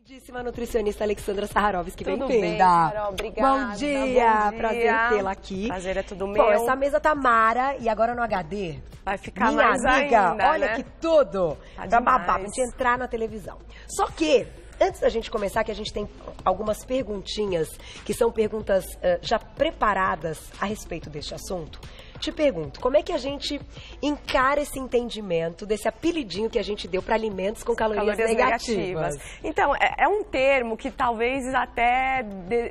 Queridíssima nutricionista Alexandra Saharovski, bem-vinda. Tudo bem, Carol? Obrigada. Bom dia, prazer tê-la aqui. Prazer é tudo meu. Bom, essa mesa tá mara e agora no HD. Vai ficar minha mais amiga, ainda, olha né? que tudo. Tá Pra babar, demais. pra gente entrar na televisão. Só que, antes da gente começar, que a gente tem algumas perguntinhas, que são perguntas já preparadas a respeito deste assunto. Te pergunto, como é que a gente encara esse entendimento desse apelidinho que a gente deu para alimentos com calorias negativas? Então, é um termo que talvez até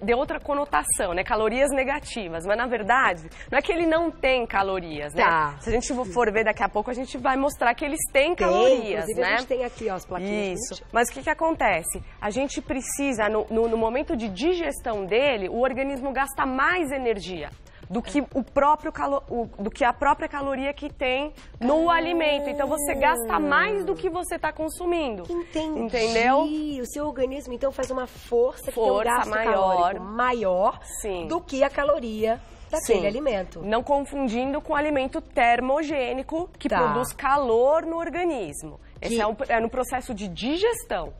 dê outra conotação, né? Calorias negativas. Mas, na verdade, não é que ele não tem calorias, né? Tá. Se a gente for ver daqui a pouco, a gente vai mostrar que eles têm calorias, inclusive, né? A gente tem aqui, ó, as plaquinhas. Isso. Mas o que acontece? A gente precisa, no momento de digestão dele, o organismo gasta mais energia do que do que a própria caloria que tem no alimento. Então você gasta mais do que você está consumindo. Entendi. Entendeu? O seu organismo então faz uma força que tem um gasto maior, calórico maior sim, do que a caloria daquele sim, alimento. Não confundindo com o alimento termogênico que produz calor no organismo. Esse é no processo de digestão.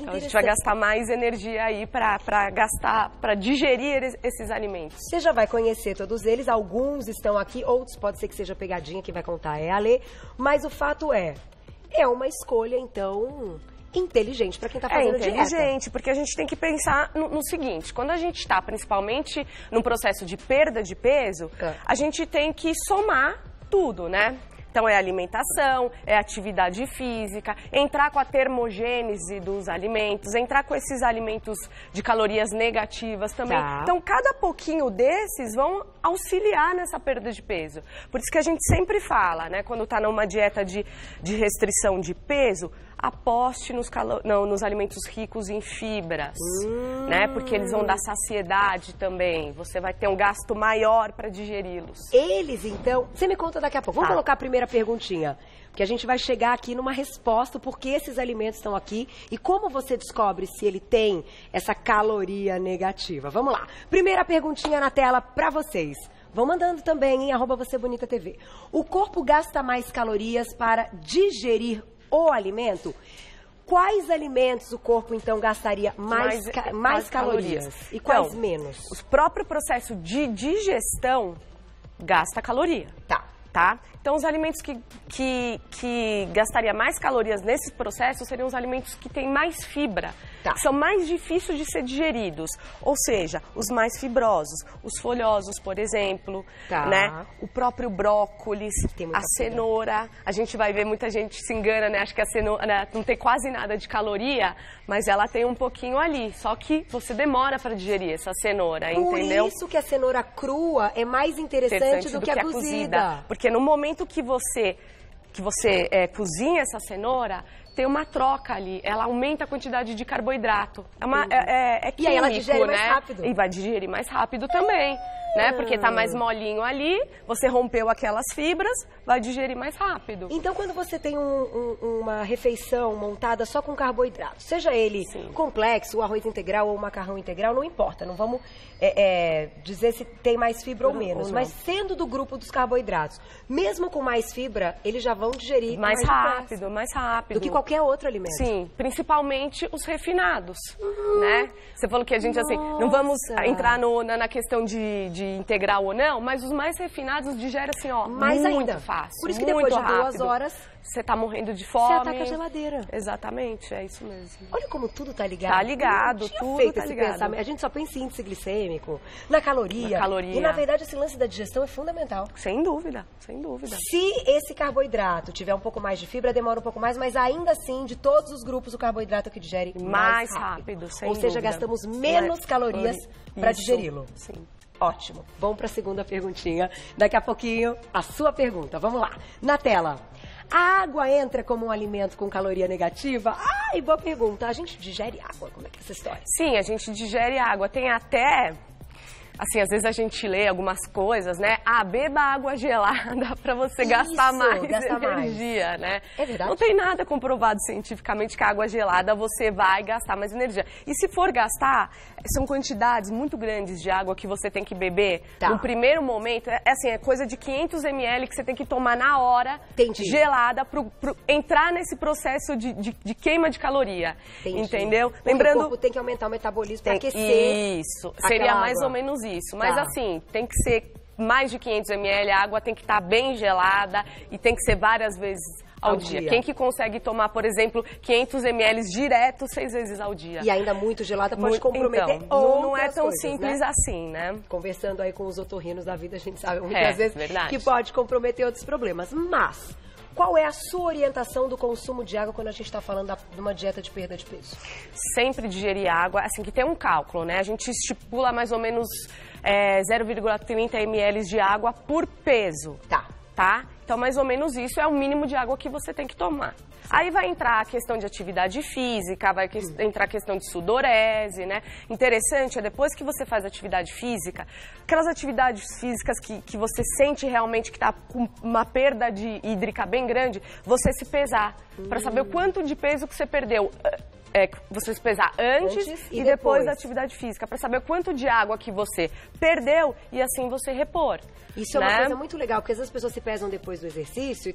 Então a gente vai gastar mais energia aí para digerir esses alimentos. Você já vai conhecer todos eles, alguns estão aqui, outros pode ser que seja pegadinha, que vai contar é a Lê, mas o fato é uma escolha então inteligente para quem está fazendo dieta. É inteligente, porque a gente tem que pensar no seguinte, quando a gente está principalmente num processo de perda de peso, a gente tem que somar tudo, né? Então, é alimentação, é atividade física, entrar com a termogênese dos alimentos, entrar com esses alimentos de calorias negativas também. Então, cada pouquinho desses vão auxiliar nessa perda de peso. Por isso que a gente sempre fala, né, quando está numa dieta de restrição de peso, aposte nos alimentos ricos em fibras, né? Porque eles vão dar saciedade também. Você vai ter um gasto maior para digeri-los. Eles, então... Você me conta daqui a pouco. Vamos colocar a primeira perguntinha. Porque a gente vai chegar aqui numa resposta porque esses alimentos estão aqui e como você descobre se ele tem essa caloria negativa. Vamos lá. Primeira perguntinha na tela para vocês. Vão mandando também em @VocêBonitaTV. O corpo gasta mais calorias para digerir o alimento? Quais alimentos o corpo, então, gastaria mais calorias? E quais menos? O próprio processo de digestão gasta caloria. Tá? Então, os alimentos que gastaria mais calorias nesse processo seriam os alimentos que têm mais fibra, que são mais difíceis de ser digeridos. Ou seja, os mais fibrosos, os folhosos, por exemplo, né? O próprio brócolis, a cenoura. A gente vai ver, muita gente se engana, né? Acho que a cenoura não tem quase nada de caloria, mas ela tem um pouquinho ali. Só que você demora para digerir essa cenoura, entendeu? Por isso que a cenoura crua é mais interessante do que a cozida. Porque no momento que você cozinha essa cenoura, tem uma troca ali, ela aumenta a quantidade de carboidrato. É químico, e aí ela digere mais rápido. E vai digerir mais rápido também, né? Porque tá mais molinho ali, você rompeu aquelas fibras, vai digerir mais rápido. Então, quando você tem uma refeição montada só com carboidrato, seja ele complexo, o arroz integral ou o macarrão integral, não importa, não vamos dizer se tem mais fibra ou menos, mas sendo do grupo dos carboidratos, mesmo com mais fibra, eles já vão digerir mais rápido. Do que qualquer outro alimento. Sim, principalmente os refinados, né? Você falou que a gente, assim, não vamos entrar na questão de integral ou não, mas os mais refinados digerem, assim, ó, muito fácil. Por isso que depois de 2 horas... Você tá morrendo de fome. Você ataca a geladeira. Exatamente, é isso mesmo. Olha como tudo tá ligado. Tá ligado, tudo tá ligado. A gente só pensa em índice glicêmico, na caloria. E, na verdade, esse lance da digestão é fundamental. Sem dúvida, sem dúvida. Se esse carboidrato tiver um pouco mais de fibra, demora um pouco mais, mas ainda assim, de todos os grupos, o carboidrato que digere mais rápido. Ou seja, gastamos menos calorias para digeri-lo. Sim. Ótimo. Vamos para a segunda perguntinha. Daqui a pouquinho, a sua pergunta. Vamos lá. Na tela. A água entra como um alimento com caloria negativa? Ai, boa pergunta. A gente digere água? Como é que é essa história? Sim, a gente digere água. Tem até assim, às vezes a gente lê algumas coisas, né? Ah, beba água gelada para você gastar mais energia, né? É verdade. Não tem nada comprovado cientificamente que a água gelada você vai gastar mais energia. E se for gastar, são quantidades muito grandes de água que você tem que beber. No primeiro momento, é coisa de 500 ml que você tem que tomar na hora, gelada, pro entrar nesse processo de queima de caloria. Entendeu? Porque lembrando, o corpo tem que aumentar o metabolismo para aquecer. Isso, seria mais ou menos isso. Mas assim, tem que ser mais de 500 ml, a água tem que estar bem gelada e tem que ser várias vezes ao dia. Quem que consegue tomar, por exemplo, 500 ml direto 6 vezes ao dia? E ainda muito gelada pode comprometer não é tão coisas, simples né? assim, né? Conversando aí com os otorrinos da vida, a gente sabe muitas vezes que pode comprometer outros problemas. Mas qual é a sua orientação do consumo de água quando a gente está falando de uma dieta de perda de peso? Sempre digerir água, assim, que tem um cálculo, né? A gente estipula mais ou menos 0,30 ml de água por peso. Tá? Então, mais ou menos isso é o mínimo de água que você tem que tomar. Aí vai entrar a questão de atividade física, vai entrar a questão de sudorese, né? Interessante é depois que você faz atividade física, aquelas atividades físicas que você sente realmente que está com uma perda hídrica bem grande, você se pesar, para saber o quanto de peso que você perdeu. Você se pesar antes e depois da atividade física, para saber quanto de água que você perdeu e assim você repor. Isso é uma coisa muito legal, porque às vezes as pessoas se pesam depois do exercício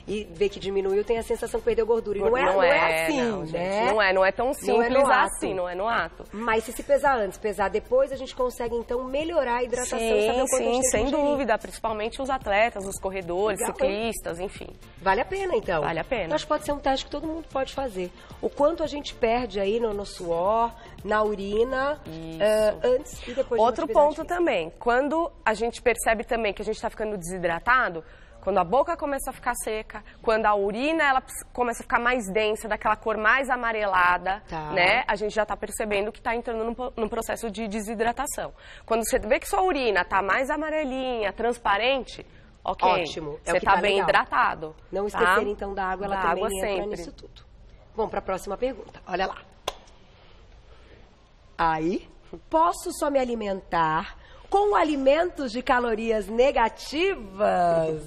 e vê que diminuiu, tem a sensação que perdeu gordura. E não é assim, né? Não é tão simples assim, não é no ato. Mas se pesar antes, pesar depois, a gente consegue então melhorar a hidratação. Sim, sem dúvida, principalmente os atletas, os corredores, ciclistas, enfim. Vale a pena então. Vale a pena. Então, acho que pode ser um teste que todo mundo pode fazer. O quanto a gente perde aí no suor, na urina, antes e depois Outro ponto também, quando a gente percebe também que a gente está ficando desidratado, quando a boca começa a ficar seca, quando a urina ela começa a ficar mais densa, daquela cor mais amarelada, né? A gente já está percebendo que está entrando num processo de desidratação. Quando você vê que sua urina está mais amarelinha, transparente, ótimo, você está bem hidratado. Não esquecer então da água, ela também entra sempre nisso tudo. Vamos para a próxima pergunta. Olha lá. Aí, posso só me alimentar com alimentos de calorias negativas?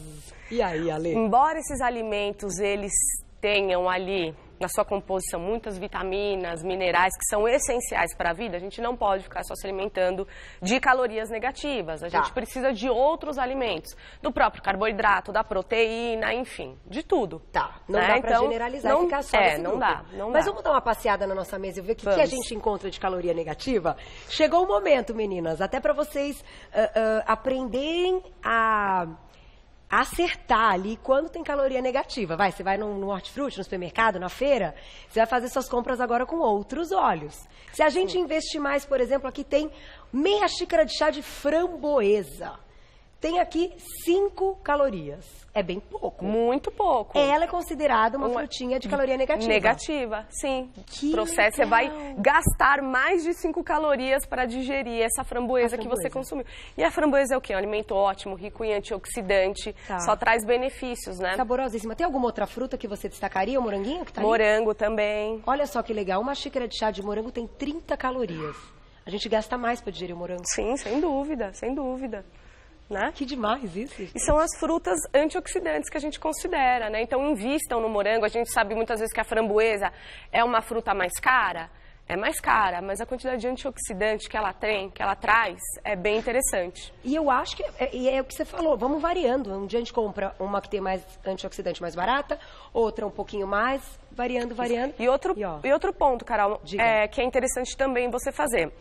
E aí, Ale? Embora esses alimentos, eles tenham ali na sua composição muitas vitaminas, minerais que são essenciais para a vida, a gente não pode ficar só se alimentando de calorias negativas. A gente precisa de outros alimentos, do próprio carboidrato, da proteína, enfim, de tudo. Não dá para generalizar e ficar só nesse grupo. Mas vamos dar uma passeada na nossa mesa e ver o que a gente encontra de caloria negativa? Chegou o momento, meninas, até para vocês aprenderem a acertar ali quando tem caloria negativa. Você vai no hortifruti, no supermercado, na feira, você vai fazer suas compras agora com outros olhos. Se a gente investir mais, por exemplo, aqui tem meia xícara de chá de framboesa. Tem aqui 5 calorias. É bem pouco. Muito pouco. Ela é considerada uma frutinha de caloria negativa. Negativa, sim. Que processo, você vai gastar mais de 5 calorias para digerir essa framboesa que você consumiu. E a framboesa é o quê? Um alimento ótimo, rico em antioxidante, só traz benefícios, né? Saborosíssima. Tem alguma outra fruta que você destacaria? O moranguinho que tá Morango também. Olha só que legal. Uma xícara de chá de morango tem 30 calorias. A gente gasta mais para digerir o morango. Sim, sem dúvida, sem dúvida. Né? Que demais isso. E são as frutas antioxidantes que a gente considera, né? Então, invistam no morango. A gente sabe muitas vezes que a framboesa é uma fruta mais cara. É mais cara, mas a quantidade de antioxidante que ela tem, que ela traz, é bem interessante. E eu acho que é o que você falou, vamos variando. Um dia a gente compra uma que tem mais antioxidante mais barata, outra um pouquinho mais, variando. E outro ponto, Carol, que é interessante também você fazer.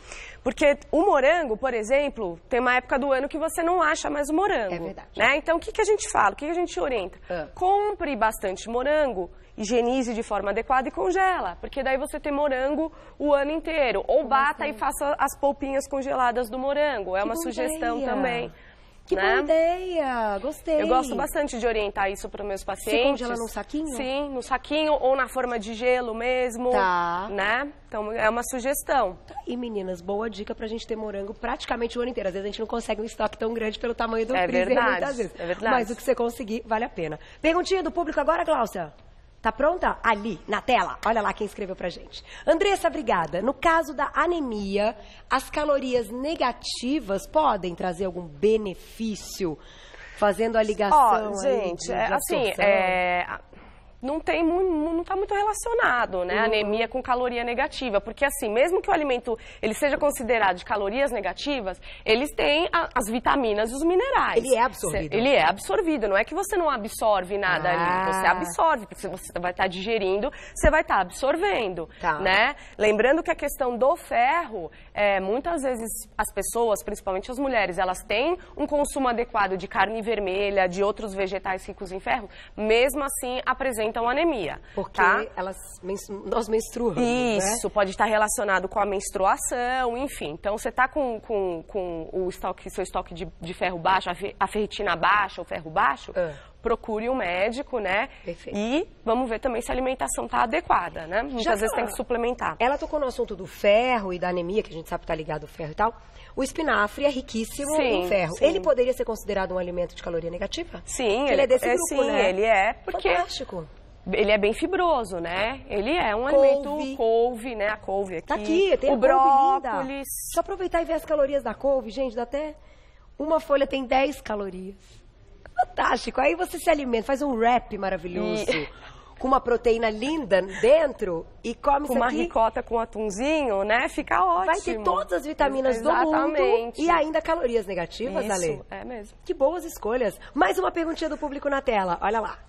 Porque o morango, por exemplo, tem uma época do ano que você não acha mais o morango. É verdade. Né? Então, o que a gente fala? O que a gente orienta? Compre bastante morango, higienize de forma adequada e congela, porque daí você tem morango o ano inteiro. Ou bata e faça as polpinhas congeladas do morango. É uma sugestão também. Que boa ideia! Gostei. Eu gosto bastante de orientar isso para os meus pacientes. Você congela num saquinho? Sim, no saquinho ou na forma de gelo mesmo. Né? Então, é uma sugestão. E meninas, boa dica pra gente ter morango praticamente o ano inteiro. Às vezes a gente não consegue um estoque tão grande pelo tamanho do freezer muitas vezes. É verdade. Mas o que você conseguir, vale a pena. Perguntinha do público agora, Gláucia? Tá pronta? Ali, na tela. Olha lá quem escreveu pra gente. Andressa, obrigada. No caso da anemia, as calorias negativas podem trazer algum benefício? Fazendo a ligação gente, aí não está muito relacionado, né, anemia com caloria negativa, porque assim, mesmo que o alimento ele seja considerado de calorias negativas, eles têm as vitaminas e os minerais. Ele é absorvido. Ele é absorvido, não é que você não absorve nada ali, você absorve, porque você vai estar digerindo, você vai estar absorvendo, né? Lembrando que a questão do ferro, muitas vezes as pessoas, principalmente as mulheres, elas têm um consumo adequado de carne vermelha, de outros vegetais ricos em ferro, mesmo assim apresentam anemia. Porque nós menstruamos, Isso, né? pode estar relacionado com a menstruação, enfim. Então, você está com seu estoque de ferro baixo, a ferritina baixa, o ferro baixo, procure um médico, né? Perfeito. E vamos ver também se a alimentação está adequada, né? Muitas vezes tem que suplementar. Ela tocou no assunto do ferro e da anemia, que a gente sabe que está ligado ao ferro e tal. O espinafre é riquíssimo em ferro. Sim. Ele poderia ser considerado um alimento de caloria negativa? Sim, ele é desse grupo, sim, né? Ele é, porque... Fantástico. Ele é bem fibroso, né? Ele é um alimento couve, né? A couve aqui. Tá aqui, tem o a brócolis. Linda. Só aproveitar e ver as calorias da couve, gente, dá até... Uma folha tem 10 calorias. Fantástico. Aí você se alimenta, faz um wrap maravilhoso, com uma proteína linda dentro e come com isso uma aqui. Ricota com atumzinho, né? Fica ótimo. Vai ter todas as vitaminas do mundo e ainda calorias negativas, Ale. Isso, é mesmo. Que boas escolhas. Mais uma perguntinha do público na tela. Olha lá.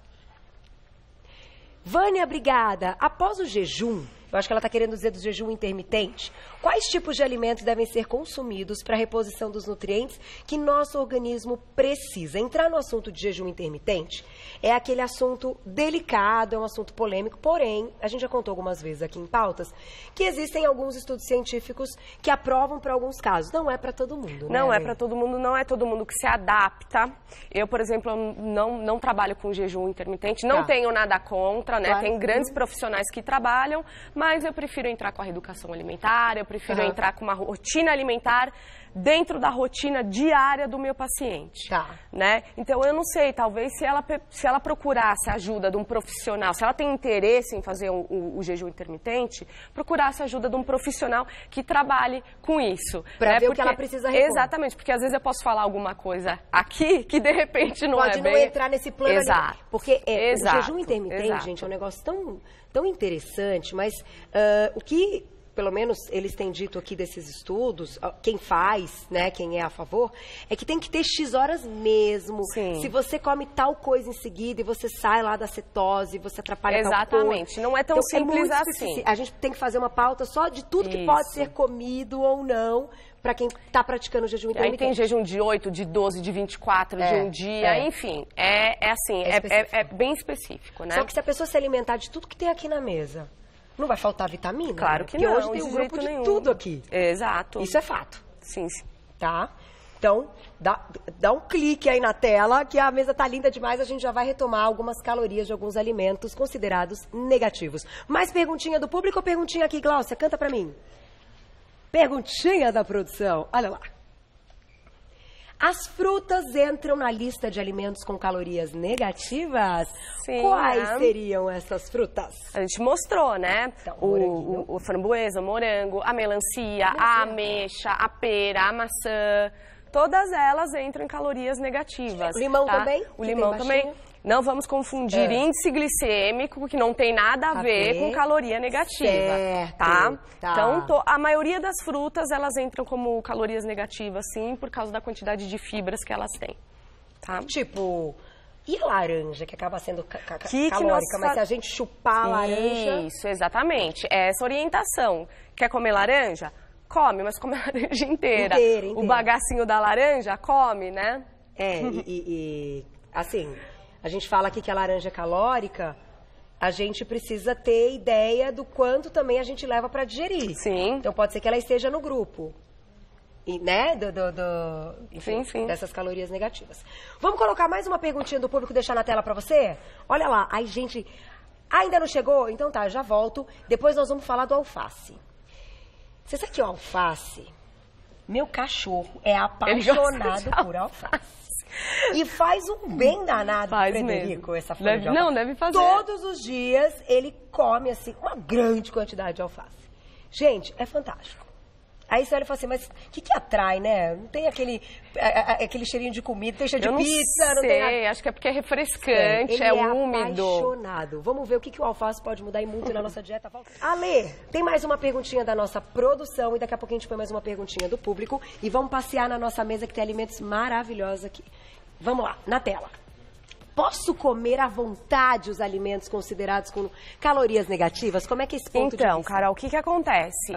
Vânia, obrigada. Após o jejum, eu acho que ela está querendo dizer do jejum intermitente, quais tipos de alimentos devem ser consumidos para a reposição dos nutrientes que nosso organismo precisa? Entrar no assunto de jejum intermitente é aquele assunto delicado, é um assunto polêmico, porém, a gente já contou algumas vezes aqui em pautas, que existem alguns estudos científicos que aprovam para alguns casos. Não é para todo mundo, né? Não é para todo mundo, não é todo mundo que se adapta. Eu, por exemplo, não trabalho com jejum intermitente, não tenho nada contra, né? Claro. Tem grandes profissionais que trabalham, mas eu prefiro entrar com a reeducação alimentar, eu prefiro entrar com uma rotina alimentar dentro da rotina diária do meu paciente, né? Então, eu não sei, talvez se ela procurasse a ajuda de um profissional, se ela tem interesse em fazer o jejum intermitente, procurasse a ajuda de um profissional que trabalhe com isso. Para ver o que ela precisa repor. Exatamente, porque às vezes eu posso falar alguma coisa aqui que de repente não pode é não bem... entrar nesse plano ali. Porque o jejum intermitente, gente, é um negócio tão interessante, mas o que... pelo menos eles têm dito aqui desses estudos, quem faz, né, quem é a favor, é que tem que ter X horas mesmo. Sim. Se você come tal coisa em seguida e você sai lá da cetose, você atrapalha Exatamente, tal coisa. não é tão então, simples assim. A gente tem que fazer uma pauta só de tudo que pode ser comido ou não para quem está praticando o jejum intermitente. Aí tem jejum de 8, de 12, de 24, de um dia, enfim. É bem específico, né? Só que se a pessoa se alimentar de tudo que tem aqui na mesa, não vai faltar vitamina? Claro que não. não. Porque hoje tem um grupo de tudo aqui. Exato. Isso é fato. Sim. Tá? Então, dá um clique aí na tela, que a mesa tá linda demais, a gente já vai retomar algumas calorias de alguns alimentos considerados negativos. Mais perguntinha do público ou perguntinha aqui, Gláucia? Canta pra mim. Perguntinha da produção. Olha lá. As frutas entram na lista de alimentos com calorias negativas? Sim. Quais seriam essas frutas? A gente mostrou, né? Então, o framboesa, o morango, a melancia, a ameixa, a pera, a maçã. Todas elas entram em calorias negativas. O limão também? O limão também. Não vamos confundir índice glicêmico, que não tem nada a ver com caloria negativa, tá? Então, a maioria das frutas, elas entram como calorias negativas, sim, por causa da quantidade de fibras que elas têm, tá? Tipo, e a laranja, que acaba sendo calórica, mas se a gente chupar a laranja... Isso, exatamente. Essa orientação. Quer comer laranja? Come, mas come a laranja inteira. O bagacinho da laranja, come, né? Assim... A gente fala aqui que a laranja é calórica, a gente precisa ter ideia do quanto também a gente leva para digerir. Sim. Então pode ser que ela esteja no grupo, né? Enfim, dessas calorias negativas. Vamos colocar mais uma perguntinha do público, deixar na tela para você? Olha lá, ai gente, ainda não chegou? Então tá, eu já volto. Depois nós vamos falar do alface. Você sabe que o alface, meu cachorro é apaixonado por alface. E faz um bem danado pro Frederico, essa folha de alface. Não, deve fazer. Todos os dias ele come, assim, uma grande quantidade de alface. Gente, é fantástico. Aí você olha e fala assim, mas o que atrai, né? Não tem aquele cheirinho de comida, tem cheiro de pizza, não tem nada. Acho que é porque é refrescante, é úmido. Apaixonado. Vamos ver o que o alface pode mudar e muito na nossa dieta. Ale, tem mais uma perguntinha da nossa produção e daqui a pouquinho a gente põe mais uma perguntinha do público e vamos passear na nossa mesa que tem alimentos maravilhosos aqui. Vamos lá, na tela. Posso comer à vontade os alimentos considerados com calorias negativas? Como é que é esse ponto de vista? Então, Carol, o que acontece?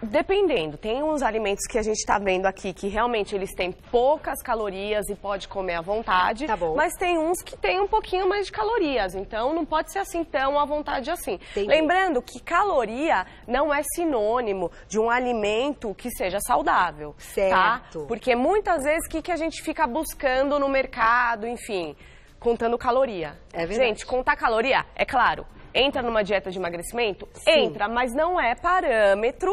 Dependendo, tem uns alimentos que a gente está vendo aqui que realmente eles têm poucas calorias e pode comer à vontade, tá bom. Mas tem uns que tem um pouquinho mais de calorias, então não pode ser assim tão à vontade assim. Entendi. Lembrando que caloria não é sinônimo de um alimento que seja saudável, certo? Tá? Porque muitas vezes o que a gente fica buscando no mercado, enfim, contando caloria. É verdade. Gente, contar caloria, é claro, entra numa dieta de emagrecimento? Sim. Entra, mas não é parâmetro,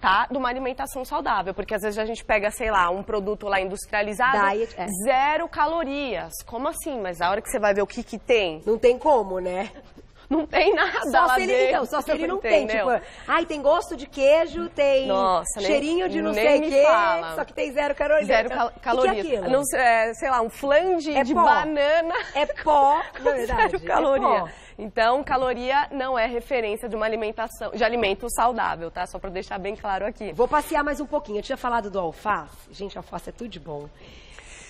tá, de uma alimentação saudável, porque às vezes a gente pega, sei lá, um produto lá industrializado, Diet, 0 calorias. Como assim? Mas a hora que você vai ver o que tem, não tem como, né? não tem nada Só lá se ele, dentro. então, só se ele não tem, Entendeu? tipo, ai, tem gosto de queijo, tem cheirinho de não sei o quê, só que tem 0 calorias. 0 calorias. O que é aquilo? Não, sei lá, um flan de pó. banana. É pó, na verdade. 0 caloria. É pó. Então, caloria não é referência de uma alimentação, de alimento saudável, tá? Só pra deixar bem claro aqui. Vou passear mais um pouquinho. Eu tinha falado do alface. Gente, alface é tudo de bom.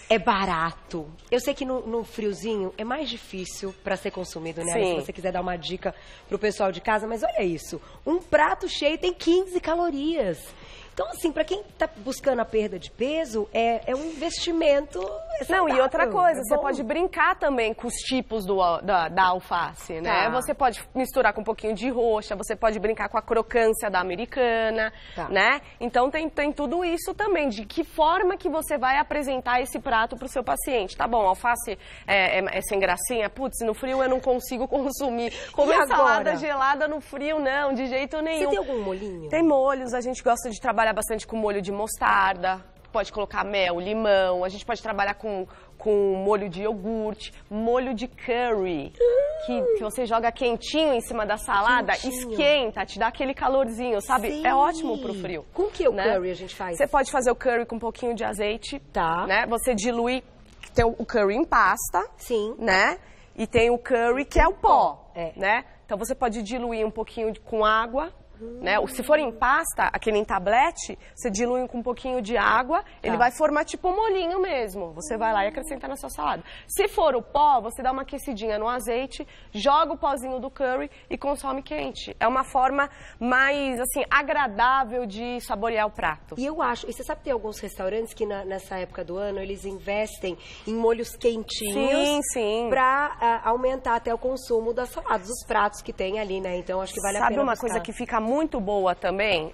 É barato. Eu sei que no friozinho é mais difícil para ser consumido, né? Sim. Se você quiser dar uma dica pro pessoal de casa, mas olha isso. Um prato cheio tem 15 calorias. Então, assim, para quem tá buscando a perda de peso, é um investimento saudável. Não, e outra coisa, você pode brincar também com os tipos da alface, né? Tá. Você pode misturar com um pouquinho de roxa, você pode brincar com a crocância da americana, Tá. né? Então tem tudo isso também, de que forma que você vai apresentar esse prato pro seu paciente. Tá bom, alface é sem gracinha, putz, no frio eu não consigo consumir. Comer salada gelada no frio, não, de jeito nenhum. Você tem algum molhinho? Tem molhos, a gente gosta de trabalhar bastante com molho de mostarda, pode colocar mel, limão, a gente pode trabalhar com molho de iogurte, molho de curry, que você joga quentinho em cima da salada, esquenta, te dá aquele calorzinho, sabe? Sim. É ótimo pro frio. Com que o né? curry a gente faz? Você pode fazer o curry com um pouquinho de azeite, Tá. né? Você dilui, tem o curry em pasta, Sim. né? E tem o curry que é o pó, É. né? Então você pode diluir um pouquinho com água, né? Se for em pasta, aquele em tablete, você dilui com um pouquinho de água, ele vai formar tipo um molhinho mesmo. Você vai lá e acrescenta na sua salada. Se for o pó, você dá uma aquecidinha no azeite, joga o pozinho do curry e consome quente. É uma forma mais, assim, agradável de saborear o prato. E eu acho, e você sabe que tem alguns restaurantes que nessa época do ano eles investem em molhos quentinhos Sim. para aumentar até o consumo das saladas, dos pratos que tem ali, né? Então acho que vale a pena. Sabe uma buscar. coisa que fica muito boa também?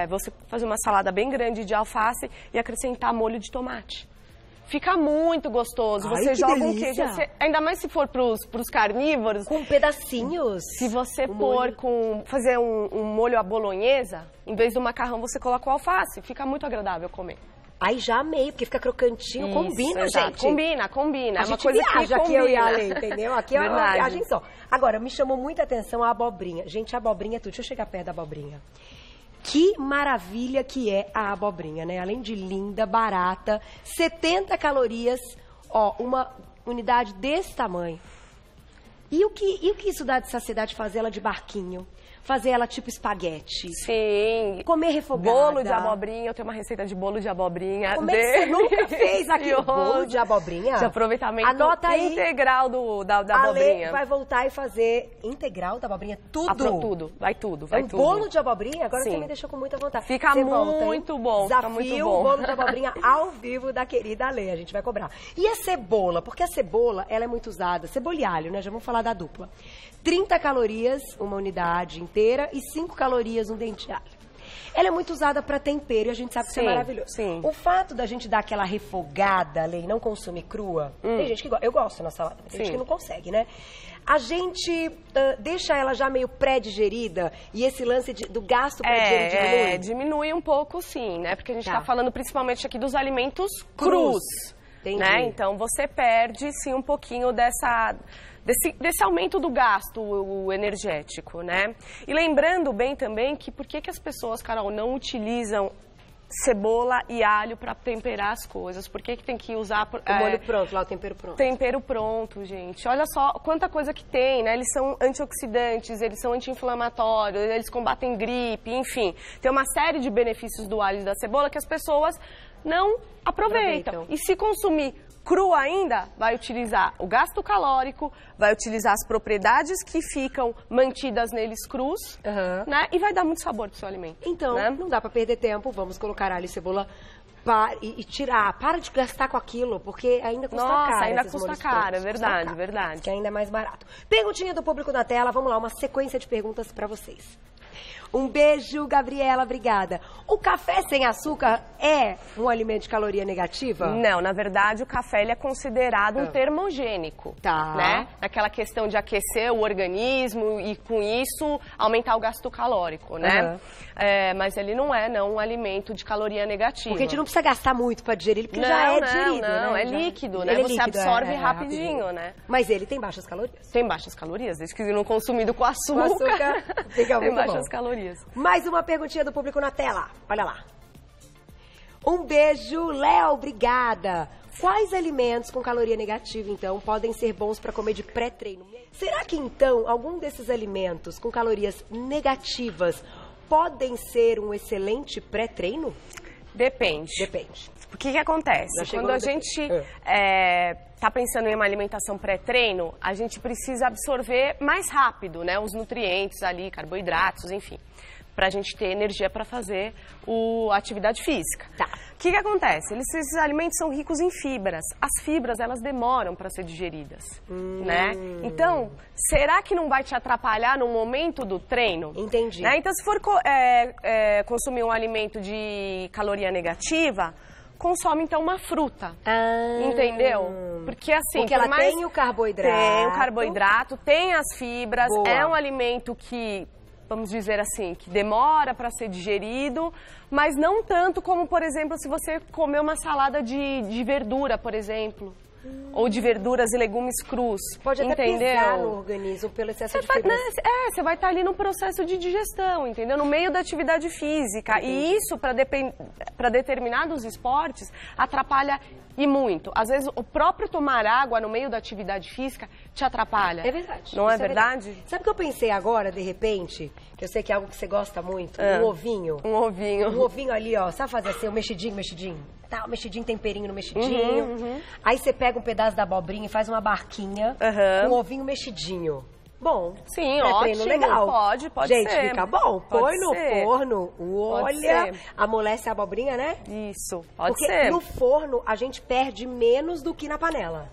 Você fazer uma salada bem grande de alface e acrescentar molho de tomate. Fica muito gostoso. Ai, Você que joga delícia. um queijo, ainda mais se for pros carnívoros. Com pedacinhos. Se você molho. fazer um molho à bolonhesa, em vez do macarrão você coloca o alface. Fica muito agradável comer. Ai, já amei, porque fica crocantinho, Isso, combina, exato. gente. Combina. A É uma gente coisa viaja que aqui, eu e a combina. Ale, entendeu? Aqui é uma Verdade. viagem só. Agora, me chamou muita atenção a abobrinha. Gente, a abobrinha é tudo. Deixa eu chegar perto da abobrinha. Que maravilha que é a abobrinha, né? Além de linda, barata, 70 calorias, ó, uma unidade desse tamanho. E o que isso dá de saciedade fazer ela de barquinho? Fazer ela tipo espaguete? Sim. Comer refogada? Bolo de abobrinha, eu tenho uma receita de bolo de abobrinha. Como é que você nunca fez aqui? Delicioso. Bolo de abobrinha? De aproveitamento Anota aí. integral da A abobrinha. Ale vai voltar e fazer integral da abobrinha, tudo. Tudo, vai tudo. Um bolo de abobrinha? Agora Sim. você me deixou com muita vontade. Fica Você volta, muito hein? bom, Desafio, fica muito bom. bolo de abobrinha ao vivo da querida Ale, a gente vai cobrar. E a cebola? Porque a cebola, ela é muito usada, cebola e alho, né? Já vamos falar da dupla. 30 calorias, uma unidade inteira, e 5 calorias, um dente de alho. Ela é muito usada para tempero e a gente sabe que isso é maravilhoso. Sim. O fato da gente dar aquela refogada, e não consumir crua, tem gente que gosta. Eu gosto na salada, mas tem gente que não consegue, né? A gente deixa ela já meio pré-digerida e esse lance do gasto pré-digerido diminui? Diminui um pouco sim, né? Porque a gente tá falando principalmente aqui dos alimentos crus. Né? Então você perde sim um pouquinho desse aumento do gasto energético, né? E lembrando bem também que por que as pessoas, Carol, não utilizam cebola e alho para temperar as coisas? Por que tem que usar o molho pronto, lá o tempero pronto? Tempero pronto, gente. Olha só quanta coisa que tem, né? Eles são antioxidantes, eles são anti-inflamatórios, eles combatem gripe, enfim. Tem uma série de benefícios do alho e da cebola que as pessoas não aproveitam. E se consumir cru ainda, vai utilizar o gasto calórico, vai utilizar as propriedades que ficam mantidas neles crus, né? E vai dar muito sabor pro seu alimento. Então, né? Não dá para perder tempo, vamos colocar alho e cebola e tirar. Para de gastar com aquilo, porque ainda custa caro. Nossa, ainda custa caro, é verdade, verdade. Que ainda é mais barato. Perguntinha do público na tela, vamos lá, uma sequência de perguntas para vocês. Um beijo, Gabriela, obrigada. O café sem açúcar é um alimento de caloria negativa? Não, na verdade o café ele é considerado um termogênico, né? Aquela questão de aquecer o organismo e com isso aumentar o gasto calórico, né? Mas ele não é um alimento de caloria negativa. Porque a gente não precisa gastar muito para digerir, porque já é digerido, não, né? é líquido, né? Você absorve rapidinho, né? Mas ele tem baixas calorias? Tem baixas calorias, desde que não consumido com açúcar, fica muito tem baixas bom. calorias. Mais uma perguntinha do público na tela. Olha lá. Um beijo, Léo, obrigada. Quais alimentos com caloria negativa, então, podem ser bons para comer de pré-treino? Será que, então, algum desses alimentos com calorias negativas podem ser um excelente pré-treino? Depende. O que acontece? Quando a gente está pensando em uma alimentação pré-treino, a gente precisa absorver mais rápido, né? Os nutrientes ali, carboidratos, enfim, para a gente ter energia para fazer a atividade física. O que acontece? Esses alimentos são ricos em fibras. As fibras, elas demoram para ser digeridas, né? Então, será que não vai te atrapalhar no momento do treino? Entendi. Né? Então, se for consumir um alimento de caloria negativa, consome então uma fruta, entendeu? Porque assim, porque ela tem o carboidrato. Tem o carboidrato, tem as fibras, é um alimento que, vamos dizer assim, que demora para ser digerido, mas não tanto como, por exemplo, se você comer uma salada de verdura, por exemplo. Ou de verduras e legumes crus. Pode até pesar no organismo pelo excesso de fibras. Você vai estar ali no processo de digestão, entendeu? No meio da atividade física. Entendi. E isso, para determinados esportes, atrapalha e muito. Às vezes, o próprio tomar água no meio da atividade física te atrapalha. É verdade. Não é verdade? Sabe o que eu pensei agora, de repente? Que eu sei que é algo que você gosta muito. Um ovinho. Um ovinho. Um ovinho ali, ó. Sabe fazer assim, o mexidinho? Tá, o mexidinho, temperinho no mexidinho. Aí você pega um pedaço da abobrinha e faz uma barquinha com um ovinho mexidinho. Bom, sim, ótimo. Legal. Pode Gente, ser. Fica bom. Põe no forno, olha, amolece a abobrinha, né? Isso, pode Porque ser. No forno a gente perde menos do que na panela.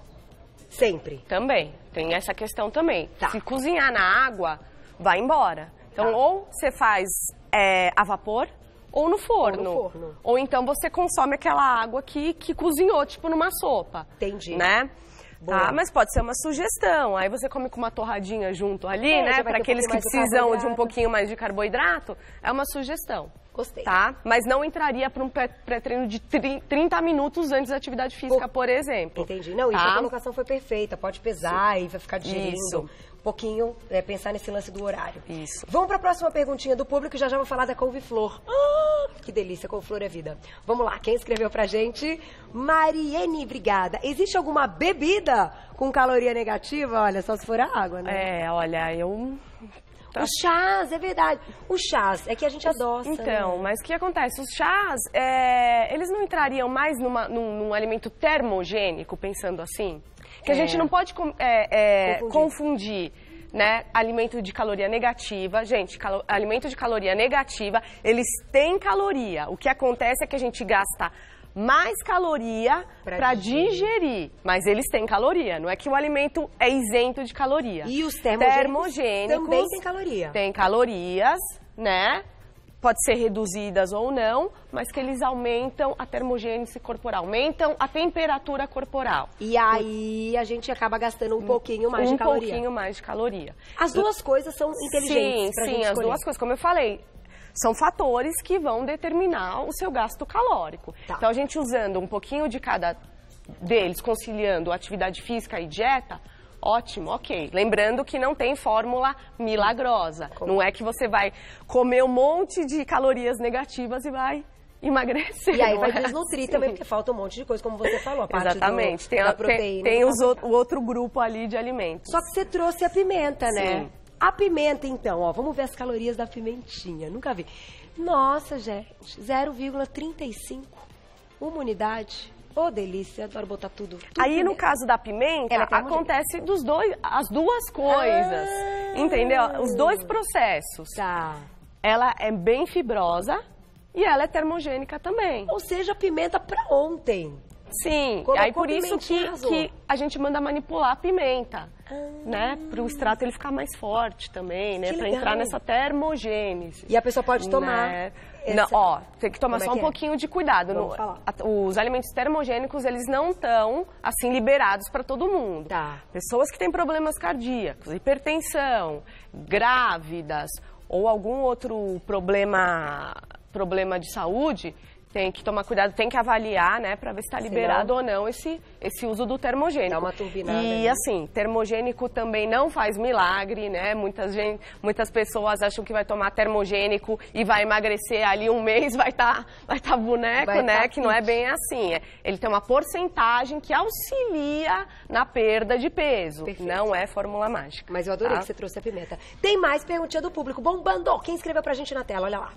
Sempre. Também, tem essa questão também. Se cozinhar na água, vai embora. Então, ou você faz a vapor, ou no forno. Ou então você consome aquela água que cozinhou, tipo numa sopa. Entendi. Né? Mas pode ser uma sugestão. Aí você come com uma torradinha junto ali, né? Para aqueles que precisam de um pouquinho mais de carboidrato, é uma sugestão. Gostei. Tá? Mas não entraria para um pré-treino de 30 minutos antes da atividade física, por exemplo. Entendi. Não, isso a colocação foi perfeita. Pode pesar e vai ficar digerindo. Isso. Um pouquinho, pensar nesse lance do horário. Isso. Vamos para a próxima perguntinha do público e já vou falar da couve-flor. Que delícia, couve-flor é vida. Vamos lá, quem escreveu pra gente? Mariene, obrigada. Existe alguma bebida com caloria negativa? Olha, só se for a água, né? Olha, Os chás, é verdade. Os chás, é que a gente adoça. Então, né? mas o que acontece? Os chás, eles não entrariam mais num alimento termogênico, pensando assim? Que a gente não pode confundir, né? Alimento de caloria negativa. Gente, alimento de caloria negativa, eles têm caloria. O que acontece é que a gente gasta mais caloria para digerir. Mas eles têm caloria. Não é que o alimento é isento de caloria. E os termogênicos também têm caloria. Tem calorias, né? pode ser reduzidas ou não, mas que eles aumentam a termogênese corporal, aumentam a temperatura corporal. E aí a gente acaba gastando um pouquinho mais de caloria. Um pouquinho mais de caloria. As duas coisas são inteligentes pra gente Sim, as escolher. duas coisas, como eu falei, são fatores que vão determinar o seu gasto calórico. Tá. Então a gente usando um pouquinho de cada deles, conciliando atividade física e dieta, ótimo, ok. Lembrando que não tem fórmula milagrosa. Não é que você vai comer um monte de calorias negativas e vai emagrecer. E aí vai desnutrir também, porque falta um monte de coisa, como você falou, a parte Exatamente. da proteína. Tem o outro grupo ali de alimentos. Só que você trouxe a pimenta, né? Sim. A pimenta, então, ó, vamos ver as calorias da pimentinha. Nunca vi. Nossa, gente, 0,35. Uma unidade. Ô, delícia, adoro botar tudo. Aí, no caso da pimenta, acontece as duas coisas. Entendeu? Os dois processos. Tá. Ela é bem fibrosa e ela é termogênica também. Ou seja, pimenta pra ontem. Sim, Colocou aí por isso que a gente manda manipular a pimenta, né? Para o extrato ele ficar mais forte também, né? Para entrar nessa termogênese. E a pessoa pode tomar... Né? Não, ó, tem que tomar só um pouquinho de cuidado. Os alimentos termogênicos, eles não estão, assim, liberados para todo mundo. Tá. Pessoas que têm problemas cardíacos, hipertensão, grávidas ou algum outro problema de saúde... Tem que tomar cuidado, tem que avaliar, né, para ver se está liberado ou não esse uso do termogênico. Dá uma turbinada. E assim, termogênico também não faz milagre, né? Muitas pessoas acham que vai tomar termogênico e vai emagrecer ali um mês, vai tá boneco, né? Que não é bem assim. Ele tem uma porcentagem que auxilia na perda de peso. Perfeito. Não é fórmula mágica. Mas eu adorei que você trouxe a pimenta. Tem mais perguntinha do público. Bombando! Quem escreveu pra gente na tela? Olha lá.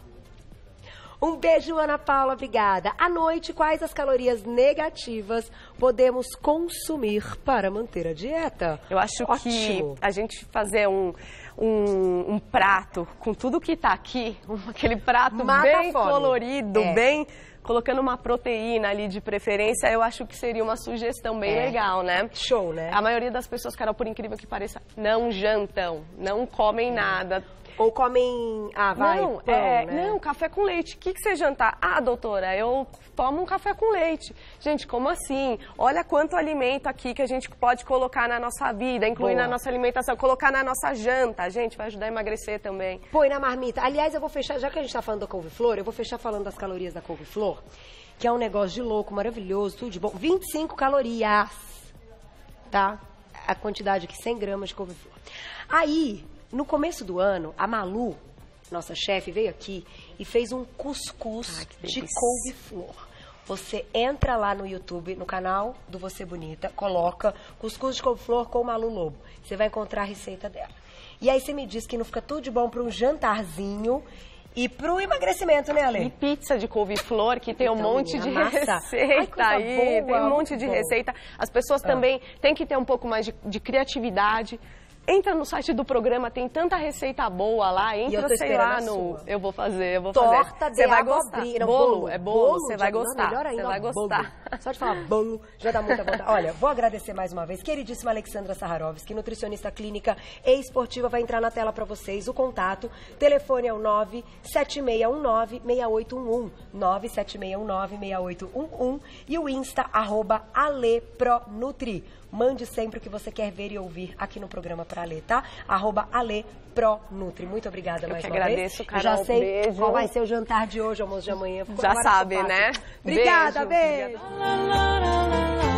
Um beijo, Ana Paula, obrigada. À noite, quais as calorias negativas podemos consumir para manter a dieta? Eu acho que a gente fazer um prato com tudo que tá aqui, aquele prato bem colorido, bem... Colocando uma proteína ali de preferência, eu acho que seria uma sugestão bem legal, né? Show, né? A maioria das pessoas, Carol, por incrível que pareça, não jantam, não comem nada. Ou comem, pão, né? Não, café com leite. O que você jantar? Ah, doutora, eu tomo um café com leite. Gente, como assim? Olha quanto alimento aqui que a gente pode colocar na nossa vida, incluir na nossa alimentação, colocar na nossa janta. Gente, vai ajudar a emagrecer também. Põe na marmita. Aliás, eu vou fechar, já que a gente tá falando da couve-flor, eu vou fechar falando das calorias da couve-flor, que é um negócio de louco, maravilhoso, tudo de bom. 25 calorias, tá? A quantidade aqui, 100 gramas de couve-flor. Aí... No começo do ano, a Malu, nossa chefe, veio aqui e fez um cuscuz de couve-flor. Você entra lá no YouTube, no canal do Você Bonita, coloca cuscuz de couve-flor com Malu Lobo. Você vai encontrar a receita dela. E aí você me diz que não fica tudo de bom para um jantarzinho e para o emagrecimento, né, Ale? E pizza de couve-flor, que tem um monte de receita aí, tem um monte de receita. As pessoas também têm que ter um pouco mais de criatividade. Entra no site do programa, tem tanta receita boa lá, entra, sei lá, no... Eu vou fazer. Torta de você vai gostar. Bolo, é bolo, você vai gostar. Melhor ainda, você vai gostar. Só de falar bolo, já dá muita vontade. Olha, vou agradecer mais uma vez, queridíssima Alexandra Saharovski, nutricionista clínica e esportiva, vai entrar na tela para vocês o contato. Telefone é o 97619-6811, 97619-6811 e o Insta, @AleProNutri. Mande sempre o que você quer ver e ouvir aqui no programa para Ale, tá? @AleProNutri. Muito obrigada mais uma vez. Eu que agradeço, Carol. Já sei beijo. qual vai ser o jantar de hoje, almoço de amanhã. Já sabe, né? Obrigada, beijo. Obrigada.